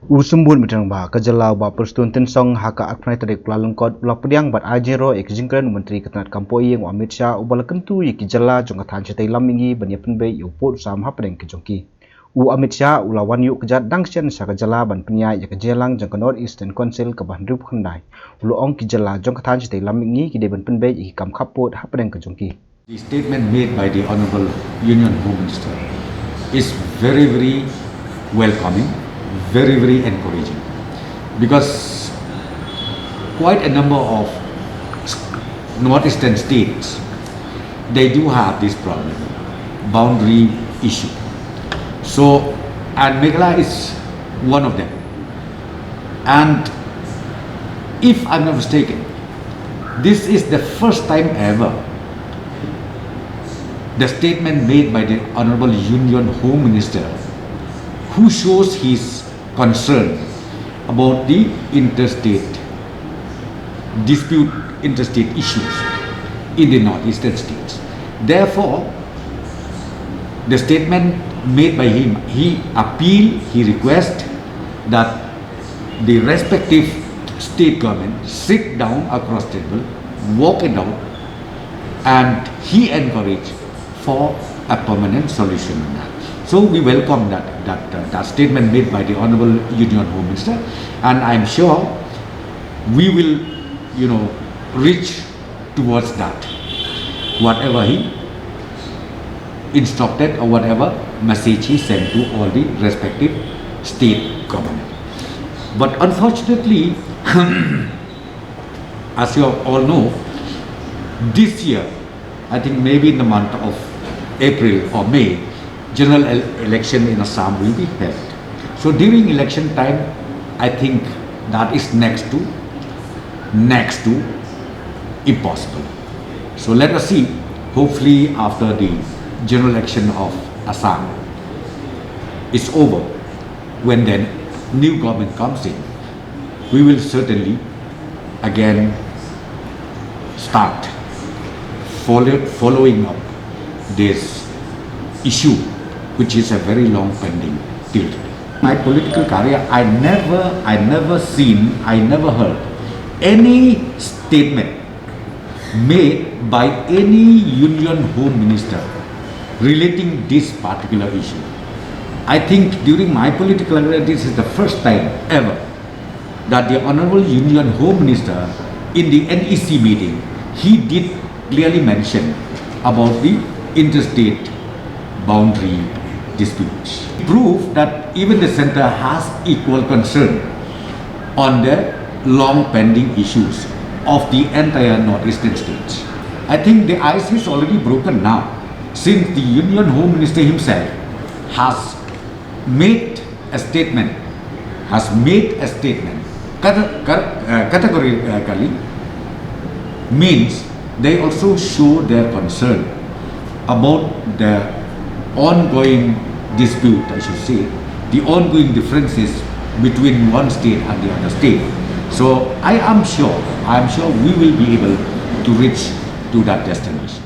Usumbun mitang ba kajalau ba Prestone tensong haka aknai tarik pelalungkot blok pediang bat jingïaroh jingkren menteri ketenat kampoi yang Amit Shah ubal kentu yiki jala jong kathan cetai lamingi ban jingpynbeit uput sam hapdeng kejongki. Amit Shah ulawan yuk kejat dangsian sa kajala ban penyai ya kejelang jong North Eastern Council ke ban rup khandai. Uluong kijala jong kathan cetai lamingi kide ban jingpynbeit yiki kam kaput hapdeng kejongki. The statement made by the Honorable Union Home Minister is very welcoming, very encouraging, because quite a number of northeastern states, they do have this problem, boundary issue. So, and Meghalaya is one of them. And if I'm not mistaken, this is the first time ever the statement made by the Honorable Union Home Minister, who shows his concern about the interstate dispute, interstate issues in the northeastern states. Therefore, the statement made by him, he requests that the respective state government sit down across the table, walk it out, and he encouraged for a permanent solution on that. So we welcome that statement made by the Honorable Union Home Minister, and I'm sure we will, reach towards that. Whatever he instructed or whatever message he sent to all the respective state government. But unfortunately, as you all know, this year, I think maybe in the month of April or May, general election in Assam will be held. So during election time, I think that is next to impossible. So let us see. Hopefully after the general election of Assam is over, when then new government comes in, we will certainly again start following up this issue, which is a very long pending till today. My political career, I never heard any statement made by any Union Home Minister relating this particular issue. I think during my political career, this is the first time ever that the Honorable Union Home Minister in the NEC meeting, he did clearly mention about the interstate boundary disputes. Prove that even the center has equal concern on the long pending issues of the entire northeastern states. I think the ice is already broken now, since the Union Home Minister himself has made a statement categorically, means they also show their concern about the ongoing dispute, I should say, the ongoing differences between one state and the other state. So I am sure we will be able to reach to that destination.